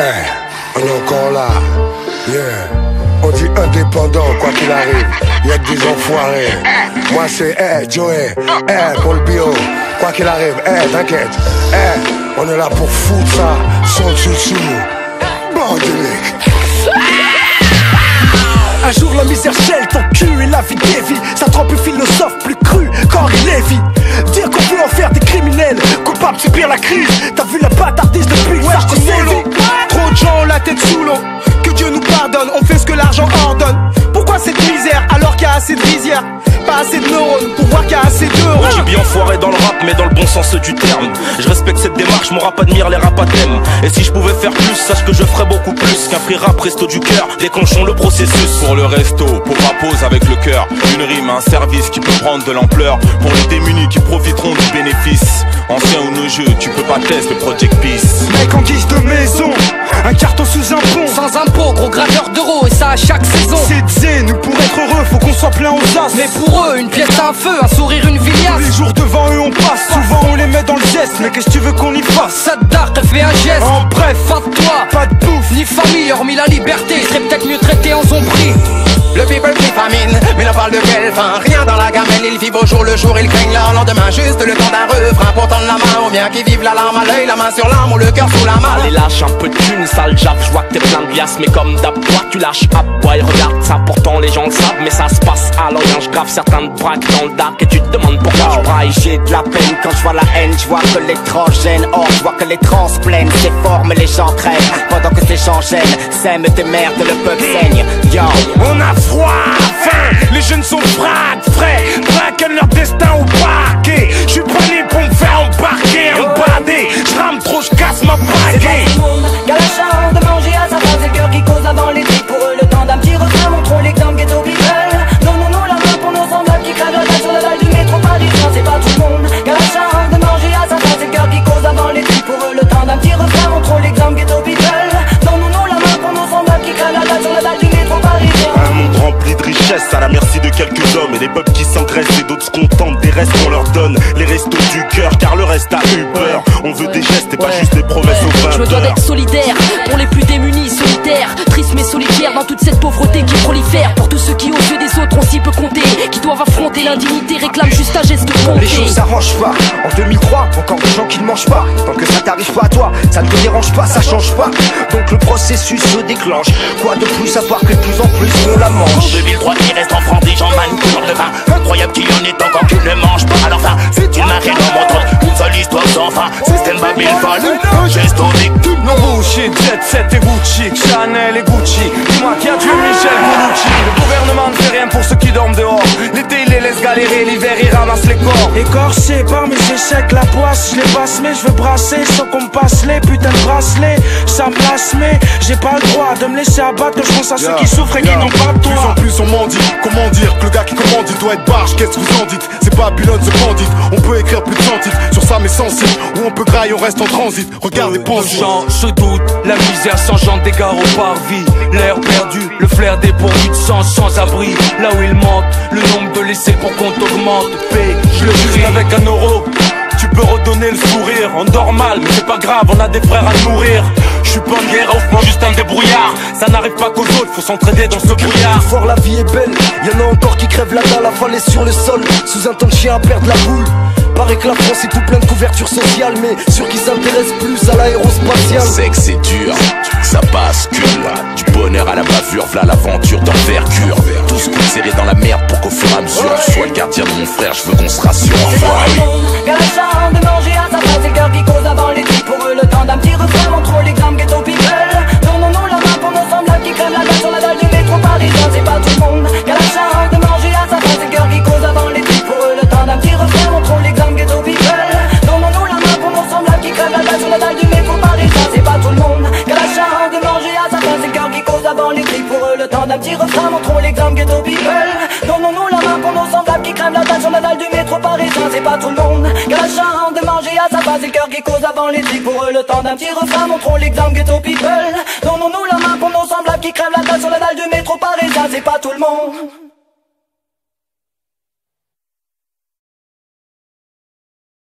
Hey, on est encore là. Yeah. On dit indépendant quoi qu'il arrive. Y'a que des enfoirés. Moi c'est Joey, pour le bio. Quoi qu'il arrive, t'inquiète. On est là pour foutre ça sans dessous. Bordélique. Un jour la misère gèle ton cul et la vie dévie. Ça trempe le philosophe plus cru qu'Henri Lévy. Dire qu'on peut en faire des criminels coupables de subir la crise. T'as vu la bâtardise depuis que ça sévit. Trop de gens ont la tête sous l'eau. Que Dieu nous pardonne, on fait ce que l'argent ordonne. Pourquoi cette misère alors qu'il y a assez de rizières? Pas assez de neurones pour voir qu'il y a assez d'euros. Ouais, j'ai bien foiré dans le rap mais dans le bon sens du terme. Je respecte cette démarche, mon rap admire les rap à thème. Et si je pouvais faire plus, sache que je ferais beaucoup plus qu'un free rap resto du cœur. Déclenchons le processus. Pour le resto, pour pose avec le cœur. Une rime, un service qui peut prendre de l'ampleur. Pour les démunis qui profiteront du bénéfice. Ancien ou nos jeux, tu peux pas tester le Project Peace. Mec en guise de maison, un carton sous un pont. Sans impôt, gros graveur d'euros et ça à chaque saison. C'est zen, nous pour être heureux, faut qu'on soit plein aux as. Mais pour eux, une pièce à un feu, un sourire, une viliasse. Tous les jours devant eux on passe, souvent on les met dans le geste. Mais qu'est-ce que tu veux qu'on y fasse? Ça te dark, fait un geste. En bref, pas de toi, pas de bouffe, ni famille, hormis la liberté. Serait peut-être mieux traité en zombie. Le people qui famine, mais n'en parle de quelle fin? Rien dans la gamelle, ils vivent au jour le jour, ils craignent leur lendemain. Juste le temps d'un refrain pour tendre la main aux miens qui vivent la larme à l'œil, la main sur l'arme ou le cœur sous la main. Allez lâche un peu de thune, sale jab, je vois que t'es plein de glace. Mais comme d'hab, toi tu lâches à boy, regarde ça, pourtant les gens le savent. Mais ça se passe à l'orient, je grave certains te braquent dans le dark. Et tu te demandes pourquoi je braille. J'ai de la peine quand je vois la haine, je vois que les trans gênent. Or je vois que les trans plaignent, c'est fort mais les gens traînent. Pendant que ces gens gênent, sème tes merdes, le peuple saigne. Yo, on a froid, faim, les jeunes sont frais, braquent leur destin au parquet. Je suis pas né pour me faire embarquer, embarder. Je rame trop, je casse ma baguette. C'est pas tout le monde qu'à la charge de manger à sa face. C'est le cœur qui cause avant les tripes. Pour eux le temps d'un petit refrain, montrons l'exemple ghetto people. Donnons-nous la main pour nos semblables qui crèvent la dalle sur la dalle du métro parisien. C'est pas tout le monde qu'à la charge de manger à sa face. C'est le cœur qui cause avant les tripes. Pour eux le temps d'un petit refrain, montrons l'exemple ghetto people. Donnons-nous la main pour nos semblables qui crèvent la dalle sur la dalle du métro parisien. Un monde rempli de richesses à la merci de quelques hommes. Et des peuples qui s'engraissent et d'autres se contentent des restes qu'on leur donne. Les restos du cœur car le reste a eu peur. On veut des gestes et pas juste des promesses aux 20 Je me dois d'être solidaire pour les plus démunis, solitaires. Triste mais solitaire dans toute cette pauvreté qui prolifère. Pour tous ceux qui aux yeux des autres ont si peu compté, qui doivent affronter l'indignité, réclament juste un geste de bonté. Les choses s'arrangent pas, en 2003, encore des gens qui ne mangent pas. Tant que ça t'arrive pas à toi, ça ne te dérange pas, ça change pas. Donc le processus se déclenche. Quoi de plus à part que de plus en plus on la mange. En 2003 qui reste enfant des gens manipulent de vin. Incroyable qu'il y en ait encore qui ne mangent pas. Alors ça, c'est une marée dans mon trône. Une seule histoire sans fin. Système Babel fallu, un geste au victime. Non bullshit, Jet Set et Gucci, Chanel et Gucci. Dis-moi qui a tué Michel Colucci. Le gouvernement ne fait rien pour ceux qui dorment dehors. L'été il les laisse galérer, l'hiver il ramasse les corps. Écorché par mes échecs, la poisse, je les passe mais je veux brasser sans qu'on me passe les putains de bracelets. Ça me lasse mais j'ai pas le droit de me laisser abattre. Je pense à ceux qui souffrent et qui n'ont pas de toi. Plus en plus on mendie, comment dire que le gars qui commandite doit être barge, qu'est-ce que vous en dites? C'est Babylone ce bandit, on peut écrire plus de 100 titres sur ça mais sensible. Ou on peut grailler, on reste en transit, regardez pensez. Se doute, la misère s'engendre des gars au parvis. L'air perdu, le flair dépourvu de sens sans abri. Là où il manque, le nombre de laissés pour compte augmente. Paix, je le crie avec un euro. Tu peux redonner le sourire, on dort mal, mais c'est pas grave, on a des frères à nourrir. Je suis pas une guerre, juste un débrouillard. Ça n'arrive pas qu'aux autres, faut s'entraider dans ce brouillard. Fort la vie est belle, y'en a encore qui crèvent la dalle, avalée sur le sol, sous un temps de chien à perdre la boule. Paraît que la France est tout plein de couverture sociale, mais sûr qu'ils s'intéressent plus à l'aérospatiale. C'est que c'est dur, ça bascule. Du bonheur à la bavure, v'là l'aventure d'envergure. Tous coups serrés dans la merde pour qu'au fur et à mesure je sois le gardien de mon frère, je veux qu'on se rassure. C'est pas tout le monde qu'à la charge de manger à sa face. C'est le cœur qui cause avant les tripes. Pour eux le temps d'un petit refrain, montrons l'exemple ghetto people. Donnons-nous la main pour nos semblables qui crèvent la dalle sur la dalle du métro parisien. C'est pas tout le monde qu'à la charge de manger à sa face. C'est le cœur qui cause avant les tripes. Pour eux le temps d'un petit refrain, montrons l'exemple ghetto people. Donnons-nous la main pour nos semblables qui crèvent la dalle sur la dalle du métro parisien. C'est pas tout le monde qu'à la charge de manger à sa face. C'est le cœur qui cause avant les tripes. Pour eux le temps d'un petit refrain, montrons l'exemple ghetto people. Donnons-nous la main pour nos semblables qui crèvent la dalle sur la dalle du métro parisien. C'est pas tout le monde qu'à la charge de manger à sa face. C'est le cœur qui cause avant les tripes. Pour eux le temps d'un petit refrain, montrons l'exemple ghetto people. Donnons-nous la main pour nos semblables qui crèvent la dalle sur la dalle du métro parisien. C'est pas tout le monde.